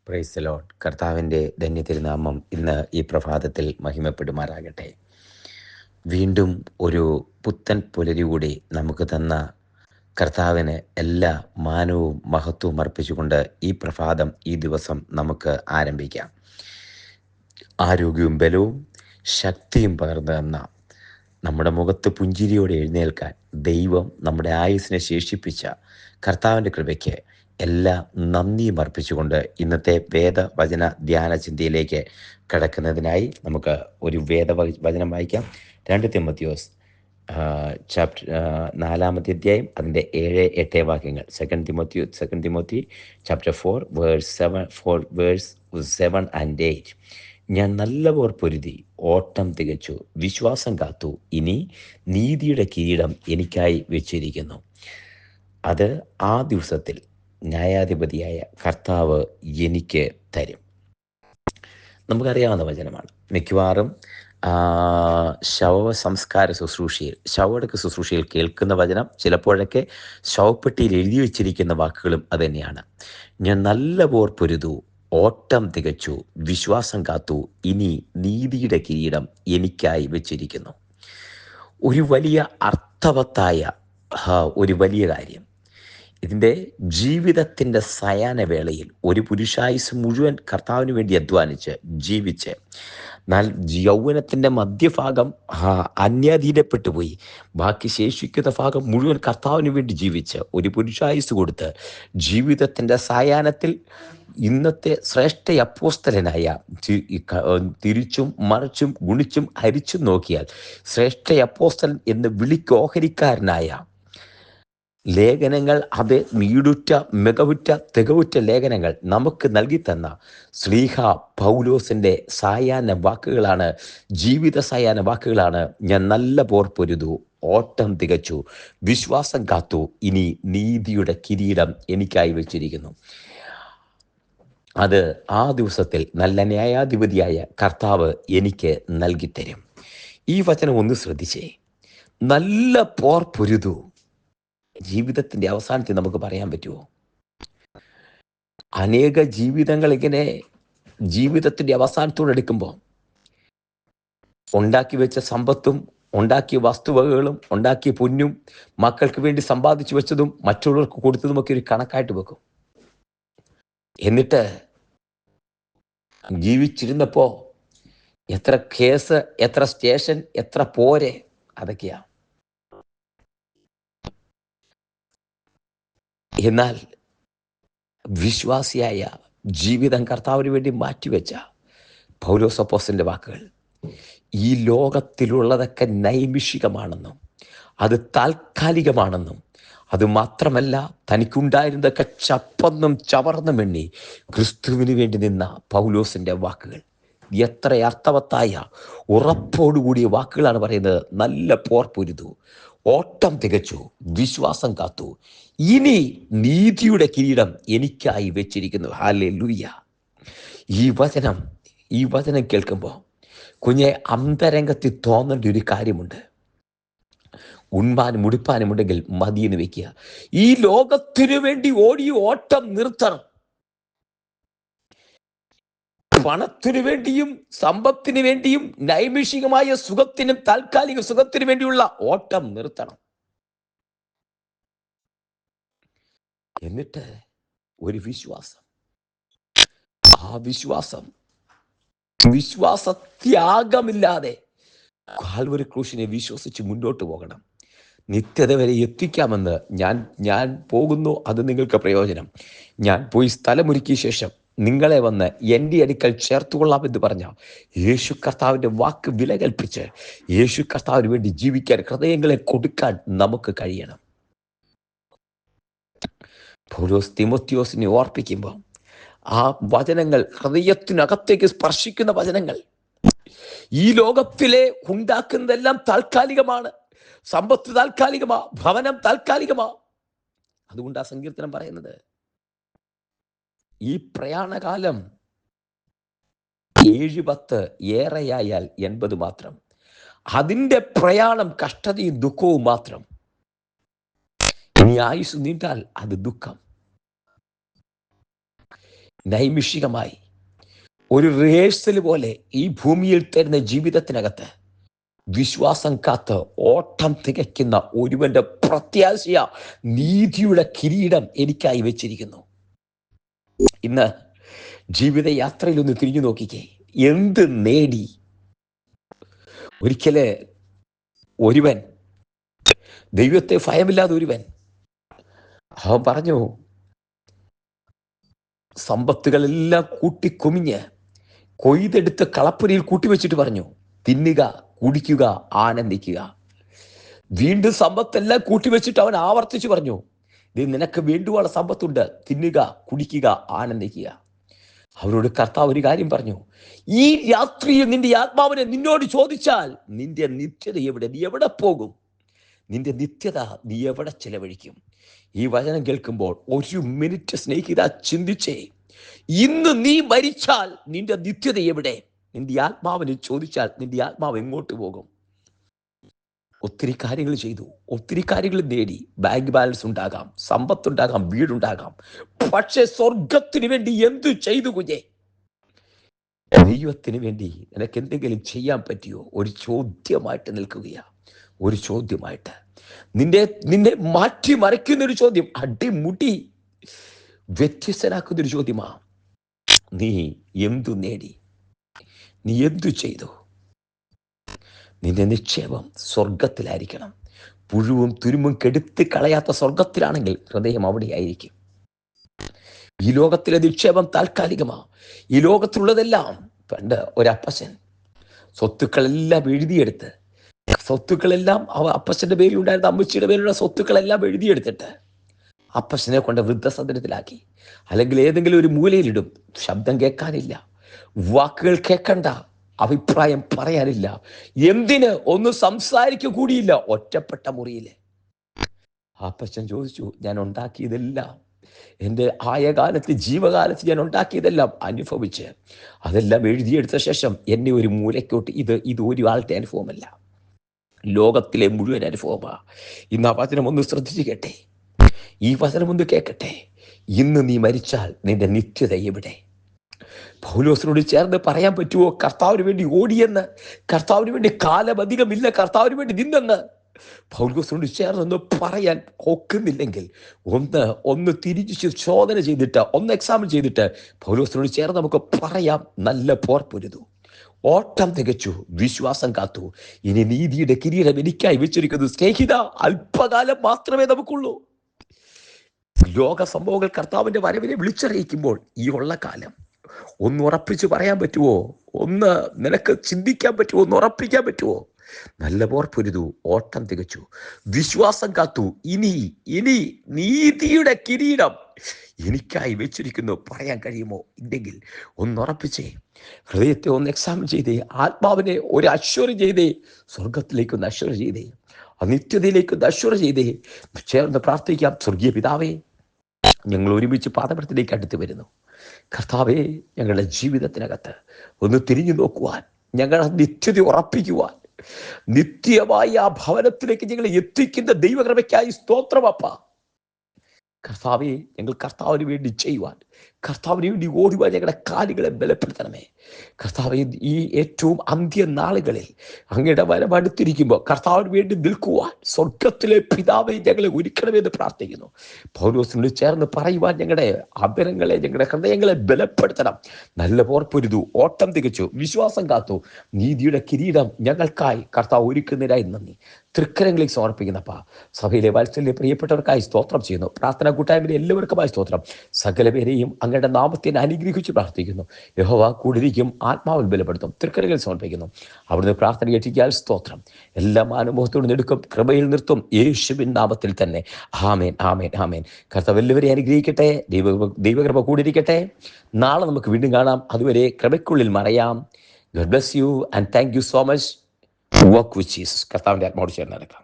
Praise the Lord. കർത്താവിൻ്റെ ധന്യതിരുനാമം ഇന്ന് ഈ പ്രഭാതത്തിൽ മഹിമപ്പെടുമാറാകട്ടെ. വീണ്ടും ഒരു പുത്തൻ പുലരി കൂടി നമുക്ക് തന്ന കർത്താവിന് എല്ലാ മാനവും മഹത്വവും അർപ്പിച്ചുകൊണ്ട് ഈ പ്രഭാതം, ഈ ദിവസം നമുക്ക് ആരംഭിക്കാം. ആരോഗ്യവും ബലവും ശക്തിയും പകർന്നു തന്ന നമ്മുടെ മുഖത്ത് പുഞ്ചിരിയോടെ എഴുന്നേൽക്കാൻ ദൈവം നമ്മുടെ ആയുസ്സിനെ ശേഷിപ്പിച്ച കർത്താവിൻ്റെ കൃപയ്ക്ക് എല്ലാ നന്ദിയും അർപ്പിച്ചുകൊണ്ട് ഇന്നത്തെ വേദവചന ധ്യാന ചിന്തയിലേക്ക് കടക്കുന്നതിനായി നമുക്ക് ഒരു വേദവചനം വായിക്കാം. 2 തിമോത്തിയോസ് ചാപ്റ്റർ 4-ാമത്തെ അധ്യായം അതിൻ്റെ 7-8 വാക്യങ്ങൾ. Second Timothy chapter 4:7-8. ഞാൻ നല്ലപോർ പൊരുതി ഓട്ടം തികച്ചു, വിശ്വാസം കാത്തു, ഇനി നീതിയുടെ കിരീടം എനിക്കായി വെച്ചിരിക്കുന്നു. അത് ആ ദിവസത്തിൽ ന്യായാധിപതിയായ കർത്താവ് എനിക്ക് തരും. നമുക്കറിയാവുന്ന വചനമാണ്. മിക്കവാറും ശവസംസ്കാര ശുശ്രൂഷയിൽ, ശവടക്ക് ശുശ്രൂഷയിൽ കേൾക്കുന്ന വചനം, ചിലപ്പോഴൊക്കെ ശവപ്പെട്ടിയിൽ എഴുതി വച്ചിരിക്കുന്ന വാക്കുകളും അതുതന്നെയാണ്. ഞാൻ നല്ല പോർ പൊരുതു, ഓട്ടം തികച്ചു, വിശ്വാസം കാത്തു, ഇനി നീതിയുടെ കിരീടം എനിക്കായി വെച്ചിരിക്കുന്നു. ഒരു വലിയ അർത്ഥവത്തായ ഒരു വലിയ കാര്യം. ഇതിൻ്റെ ജീവിതത്തിൻ്റെ സയാനവേളയിൽ ഒരു പുരുഷായുസ് മുഴുവൻ കർത്താവിന് വേണ്ടി അധ്വാനിച്ച് ജീവിച്ച്, എന്നാൽ യൗവനത്തിൻ്റെ മധ്യഭാഗം അന്യാധീനപ്പെട്ടു പോയി, ബാക്കി ശേഷിക്കുന്ന ഭാഗം മുഴുവൻ കർത്താവിന് വേണ്ടി ജീവിച്ച് ഒരു പുരുഷായുസ് കൊടുത്ത് ജീവിതത്തിൻ്റെ സായാഹ്നത്തിൽ ഇന്നത്തെ ശ്രേഷ്ഠ അപ്പോസ്തലനായ, തിരിച്ചും മറിച്ചും ഗുണിച്ചും ഹരിച്ചും നോക്കിയാൽ ശ്രേഷ്ഠ അപ്പോസ്തലൻ എന്ന് വിളിക്കോഹരിക്കാരനായ ലേഖനങ്ങൾ, അത് നീടുറ്റ മികവുറ്റ തികവുറ്റ ലേഖനങ്ങൾ നമുക്ക് നൽകി തന്ന ശ്ലീഹ പൗലോസിൻ്റെ സായാഹ്ന വാക്കുകളാണ്, ജീവിത സായാഹ്ന വാക്കുകളാണ്. ഞാൻ നല്ല പോർ പൊരുതു, ഓട്ടം തികച്ചു, വിശ്വാസം കാത്തു, ഇനി നീതിയുടെ കിരീടം എനിക്കായി വെച്ചിരിക്കുന്നു. അത് ആ ദിവസത്തിൽ നല്ല ന്യായാധിപതിയായ കർത്താവ് എനിക്ക് നൽകിത്തരും. ഈ വചനം ഒന്ന് ശ്രദ്ധിച്ചേ. നല്ല പോർ പൊരുതു. ജീവിതത്തിൻ്റെ അവസാനത്തിൽ നമുക്ക് പറയാൻ പറ്റുമോ? അനേക ജീവിതങ്ങൾ ഇങ്ങനെ ജീവിതത്തിൻ്റെ അവസാനത്തോടെടുക്കുമ്പോൾ ഉണ്ടാക്കി വെച്ച സമ്പത്തും, ഉണ്ടാക്കിയ വസ്തുവകകളും, ഉണ്ടാക്കിയ പൊന്നും, മക്കൾക്ക് വേണ്ടി സമ്പാദിച്ചു വെച്ചതും മറ്റുള്ളവർക്ക് കൊടുത്തതുമൊക്കെ ഒരു കണക്കായിട്ട് വെക്കും. എന്നിട്ട് ജീവിച്ചിരുന്നപ്പോൾ എത്ര കേസ്, എത്ര സ്റ്റേഷൻ, എത്ര പോരെ, അതൊക്കെയാ. എന്നാൽ വിശ്വാസിയായ ജീവിതം കർത്താവിന് വേണ്ടി മാറ്റിവെച്ച പൗലോസ് അപ്പോസ്തലന്റെ വാക്കുകൾ, ഈ ലോകത്തിലുള്ളതൊക്കെ നൈമിഷികമാണെന്നും അത് താൽക്കാലികമാണെന്നും, അതുമാത്രമല്ല തനിക്കുണ്ടായിരുന്നതൊക്കെ ചപ്പന്നും ചവർന്നും എണ്ണി ക്രിസ്തുവിന് വേണ്ടി നിന്ന പൗലോസിൻ്റെ വാക്കുകൾ എത്ര അർത്ഥവത്തായ ഉറപ്പോടുകൂടിയ വാക്കുകളാണ് പറയുന്നത്. നല്ല പോർ പൊരുതു, ഓട്ടം തികച്ചു, വിശ്വാസം കാത്തു, ഇനി നീതിയുടെ കിരീടം എനിക്കായി വെച്ചിരിക്കുന്നു. ഹല്ലേലൂയ. ഈ വചനം കേൾക്കുമ്പോൾ കുഞ്ഞെ അന്തരംഗത്തിൽ തോന്നേണ്ട ഒരു കാര്യമുണ്ട്. ഉണ്മാനും ഉടുപ്പാനും ഉണ്ടെങ്കിൽ മതിയെന്ന് വെക്കുക. ഈ ലോകത്തിനു വേണ്ടി ഓടി ഓട്ടം നിർത്തണം. പണത്തിനു വേണ്ടിയും സമ്പത്തിന് വേണ്ടിയും നൈമിഷികമായ സുഖത്തിനും താൽക്കാലിക സുഖത്തിനു വേണ്ടിയുള്ള ഓട്ടം നിർത്തണം. എന്നിട്ട് ഒരു വിശ്വാസം, ആ വിശ്വാസത്യാഗമില്ലാതെ കാൽവരി ക്രൂശിനെ വിശ്വസിച്ച് മുന്നോട്ട് പോകണം. നിത്യത വരെ എത്തിക്കാമെന്ന് ഞാൻ പോകുന്നു, അത് നിങ്ങൾക്ക് പ്രയോജനം. ഞാൻ പോയി സ്ഥലമൊരുക്കിയ ശേഷം നിങ്ങളെ വന്ന് എൻ്റെ അടുക്കൽ ചേർത്തുകൊള്ളാമെന്ന് പറഞ്ഞ യേശു കർത്താവിൻ്റെ വാക്ക് വില കൽപ്പിച്ച് യേശു കർത്താവിന് വേണ്ടി ജീവിക്കാൻ, ഹൃദയങ്ങളെ കൊടുക്കാൻ നമുക്ക് കഴിയണം. പൗലോസ് തിമോത്തിയോസിനെ ഓർപ്പിക്കുമ്പോൾ ആ വചനങ്ങൾ ഹൃദയത്തിനകത്തേക്ക് സ്പർശിക്കുന്ന വചനങ്ങൾ. ഈ ലോകത്തിലെ ഉണ്ടാക്കുന്നതെല്ലാം താൽക്കാലികമാണ്. സമ്പത്ത് താൽക്കാലികമാ, ഭവനം താൽക്കാലികമാ. അതുകൊണ്ട് ആ സങ്കീർത്തനം പറയുന്നത്, ഈ പ്രയാണകാലം 7-10 ഏറെയായാൽ 80 മാത്രം. അതിൻ്റെ പ്രയാണം കഷ്ടതയും ദുഃഖവും മാത്രം. ഇനി ആയുസ് നീണ്ടാൽ അത് ദുഃഖം. നൈമിഷികമായി ഒരു റിഹേഴ്സൽ പോലെ ഈ ഭൂമിയിൽ തരുന്ന ജീവിതത്തിനകത്ത് വിശ്വാസം കാത്ത് ഓട്ടം തികയ്ക്കുന്ന ഒരുവന്റെ പ്രത്യാശയ നീതിയുടെ കിരീടം എനിക്കായി വെച്ചിരിക്കുന്നു. ഇന്ന് ജീവിതയാത്രയിൽ ഒന്ന് തിരിഞ്ഞു നോക്കിക്കേ, എന്ത് നേടി? ഒരിക്കല് ഒരുവൻ, ദൈവത്തെ ഭയമില്ലാതെ ഒരുവൻ, അവൻ പറഞ്ഞു, സമ്പത്തുകളെല്ലാം കൂട്ടിക്കൊമിഞ്ഞ് കൊയ്തെടുത്ത് കളപ്പുരയിൽ കൂട്ടിവെച്ചിട്ട് പറഞ്ഞു, തിന്നുക, കുടിക്കുക, ആനന്ദിക്കുക. വീണ്ടും സമ്പത്തെല്ലാം കൂട്ടിവെച്ചിട്ട് അവൻ ആവർത്തിച്ചു പറഞ്ഞു, ഇത് നിനക്ക് വേണ്ടുവാനുള്ള സമ്പത്തുണ്ട്, തിന്നുക, കുടിക്കുക, ആനന്ദിക്കുക. അവരോട് കർത്താവ് ഒരു കാര്യം പറഞ്ഞു, ഈ രാത്രിയിൽ നിന്റെ ആത്മാവിനെ നിന്നോട് ചോദിച്ചാൽ നിന്റെ നിത്യത എവിടെ? നീ എവിടെ പോകും? നിന്റെ നിത്യത നീ എവിടെ ചെലവഴിക്കും? ഈ വചനം കേൾക്കുമ്പോൾ ഒരു മിനിറ്റ് സ്നേഹിത ചിന്തിച്ചേ, ഇന്ന് നീ മരിച്ചാൽ നിന്റെ നിത്യത എവിടെ? നിന്റെ ആത്മാവിനെ ചോദിച്ചാൽ നിന്റെ ആത്മാവ് എങ്ങോട്ട് പോകും? ഒത്തിരി കാര്യങ്ങൾ ചെയ്തു, ഒത്തിരി കാര്യങ്ങൾ നേടി, ബാങ്ക് ബാലൻസ് ഉണ്ടാകാം, സമ്പത്തുണ്ടാകാം, വീടുണ്ടാകാം, പക്ഷെ സ്വർഗത്തിന് വേണ്ടി എന്തു ചെയ്തു കുഞ്ഞെ? ദൈവത്തിന് വേണ്ടി നിനക്ക് എന്തെങ്കിലും ചെയ്യാൻ പറ്റിയോ? ഒരു ചോദ്യമായിട്ട് നിൽക്കുകയാ, ഒരു ചോദ്യമായിട്ട് നിന്നെ മാറ്റി മറിക്കുന്ന ഒരു ചോദ്യം, അടിമുടി വ്യത്യസ്തനാക്കുന്ന ഒരു ചോദ്യമാ. നീ എന്തു നേടി? നീ എന്തു ചെയ്തു? നിന്റെ നിക്ഷേപം സ്വർഗത്തിലായിരിക്കണം. പുഴുവും തുരുമ്പും കെടുത്തി കളയാത്ത സ്വർഗത്തിലാണെങ്കിൽ ഹൃദയം അവിടെയായിരിക്കും. ഈ ലോകത്തിലെ നിക്ഷേപം താൽക്കാലികമാ. ഈ ലോകത്തിലുള്ളതെല്ലാം, പണ്ട് ഒരപ്പച്ചൻ സ്വത്തുക്കളെല്ലാം എഴുതിയെടുത്ത്, സ്വത്തുക്കളെല്ലാം അപ്പച്ചന്റെ പേരിലുണ്ടായിരുന്ന അമ്മച്ചിയുടെ പേരിലുള്ള സ്വത്തുക്കളെല്ലാം എഴുതിയെടുത്തിട്ട് അപ്പച്ചനെ കൊണ്ട് വൃദ്ധസദനത്തിലാക്കി, അല്ലെങ്കിൽ ഏതെങ്കിലും ഒരു മൂലയിലിടും. ശബ്ദം കേൾക്കാനില്ല, വാക്കുകൾ കേൾക്കണ്ട, അഭിപ്രായം പറയാനില്ല, എന്തിന് ഒന്ന് സംസാരിക്കുക കൂടിയില്ല, ഒറ്റപ്പെട്ട മുറിയില്. അപ്പച്ചൻ ചോദിച്ചു, ഞാൻ ഉണ്ടാക്കിയതെല്ലാം, എൻ്റെ ആയകാലത്ത് ജീവകാലത്ത് ഞാൻ ഉണ്ടാക്കിയതെല്ലാം അനുഭവിച്ച് അതെല്ലാം എഴുതിയെടുത്ത ശേഷം എന്നെ ഒരു മൂലയ്ക്കോട്ട്, ഇത് ഒരു ആളുടെ അനുഭവമല്ല, ലോകത്തിലെ മുഴുവൻ അനുഭവമാ. ഇന്ന് ആ വചനം ഒന്ന് ശ്രദ്ധിച്ചു കേട്ടെ, ഈ വചനം ഒന്ന് കേൾക്കട്ടെ. ഇന്ന് നീ മരിച്ചാൽ നിന്റെ നിത്യത എവിടെ? പൗലോസിനോട് ചേർന്ന് പറയാൻ പറ്റുമോ കർത്താവിന് വേണ്ടി ഓടിയെന്ന്? കർത്താവിന് വേണ്ടി കാലമധികമില്ല കർത്താവിന് വേണ്ടി നിന്നെന്ന് പൗലോസിനോട് ചേർന്നൊന്ന് പറയാൻ ഒക്കുന്നില്ലെങ്കിൽ ഒന്ന് തിരിച്ച് ശോധന ചെയ്തിട്ട്, ഒന്ന് എക്സാമിൻ ചെയ്തിട്ട് പൗലോസിനോട് ചേർന്ന് നമുക്ക് പറയാം, നല്ല പോർ പൊരുതു, ഓട്ടം തികച്ചു, വിശ്വാസം കാത്തു, ഇനി നീതിയുടെ കിരീടം എനിക്കായി വെച്ചിരിക്കുന്നു. സ്നേഹിത, അല്പകാലം മാത്രമേ നമുക്കുള്ളൂ. ലോക സംഭവങ്ങൾ കർത്താവിന്റെ വരവിനെ വിളിച്ചറിയിക്കുമ്പോൾ ഈ ഉള്ള കാലം ഒന്ന് ഉറപ്പിച്ച് പറയാൻ പറ്റുമോ? ഒന്ന് നിനക്ക് ചിന്തിക്കാൻ പറ്റുമോ? ഒന്ന് ഉറപ്പിക്കാൻ പറ്റുമോ? നല്ല പോർ പൊരുതു, ഓട്ടം തികച്ചു, വിശ്വാസം കാത്തു, ഇനി നീതിയുടെ കിരീടം എനിക്കായി വെച്ചിരിക്കുന്നു പറയാൻ കഴിയുമോ? ഇല്ലെങ്കിൽ ഒന്ന് ഉറപ്പിച്ചേ, ഹൃദയത്തെ ഒന്ന് എക്സാമിൻ ചെയ്തേ, ആത്മാവിനെ ഒരു അശ്വര ചെയ്തേ, സ്വർഗത്തിലേക്ക് ഒന്ന് അശ്വര ചെയ്തേ, നിത്യതയിലേക്ക് ഒന്ന് അശ്വര ചെയ്തേ. ചേർന്ന് പ്രാർത്ഥിക്കാം. സ്വർഗീയ പിതാവേ, ഞങ്ങൾ ഒരുമിച്ച് പാദപീഠത്തിലേക്ക് അടുത്ത് വരുന്നു. കർത്താവേ, ഞങ്ങളുടെ ജീവിതത്തിനകത്ത് ഒന്ന് തിരിഞ്ഞു നോക്കുവാൻ, ഞങ്ങളുടെ നിത്യത ഉറപ്പിക്കുവാൻ, നിത്യമായ ആ ഭവനത്തിലേക്ക് ഞങ്ങളെ എത്തിക്കുന്ന ദൈവകൃപയ്ക്കായി സ്തോത്രമപ്പ. കർത്താവെ, ഞങ്ങൾ കർത്താവിന് വേണ്ടി ചെയ്യുവാൻ, കർത്താവിന് വേണ്ടി ഓടുവാൻ ഞങ്ങളുടെ കാലുകളെ ബലപ്പെടുത്തണമേ. കർത്താവെ, ഈ ഏറ്റവും അന്ത്യ നാളുകളിൽ അങ്ങയുടെ വരം അടുത്തിരിക്കുമ്പോൾ കർത്താവിന് വേണ്ടി നിൽക്കുവാൻ സ്വർഗത്തിലെ പിതാവെ ഞങ്ങളെ ഒരുക്കണമെന്ന് പ്രാർത്ഥിക്കുന്നു. പൗലോസിനോട് ചേർന്ന് പറയുവാൻ ഞങ്ങളുടെ അധരങ്ങളെ, ഞങ്ങളുടെ ഹൃദയങ്ങളെ ബലപ്പെടുത്തണം. നല്ല പോർ പൊരുതു, ഓട്ടം തികച്ചു, വിശ്വാസം കാത്തു, നീതിയുടെ കിരീടം ഞങ്ങൾക്കായി കർത്താവ് ഒരുക്കുന്നതിനായി നന്ദി. തൃക്കരങ്ങളിലേക്ക് സമർപ്പിക്കുന്നപ്പ സഭയിലെ വാത്സല്യ പ്രിയപ്പെട്ടവർക്കായി സ്തോത്രം ചെയ്യുന്നു. പ്രാർത്ഥനാ കൂട്ടായ്മയിലെ എല്ലാവർക്കുമായി സ്തോത്രം. സകല പേരെയും അങ്ങയുടെ നാമത്തിന് അനുഗ്രഹിച്ച് പ്രാർത്ഥിക്കുന്നു. യഹോവ കൂടിരിക്കും, ആത്മാവിൽ ബലപ്പെടുത്തും. തൃക്കരകളിൽ സമർപ്പിക്കുന്നു. അവിടുന്ന് പ്രാർത്ഥന കേട്ടിരിക്കാൻ സ്തോത്രം. എല്ലാം അനുഭവത്തോട് നെടുക്കും, കൃപയിൽ നിർത്തും, യേശുവിൻ നാമത്തിൽ തന്നെ. ആമേൻ, ആമേൻ, ആമേൻ. കർത്താവ് എല്ലാവരെയും അനുഗ്രഹിക്കട്ടെ. ദൈവകൃപ കൂടിയിരിക്കട്ടെ. നാളെ നമുക്ക് വീണ്ടും കാണാം. അതുവരെ കൃപയ്ക്കുള്ളിൽ മറയാം. God bless you and thank you so much. Walk with Jesus. കർത്താവിൻ്റെ ആത്മാവോട് ചേർന്ന് നടക്കാം.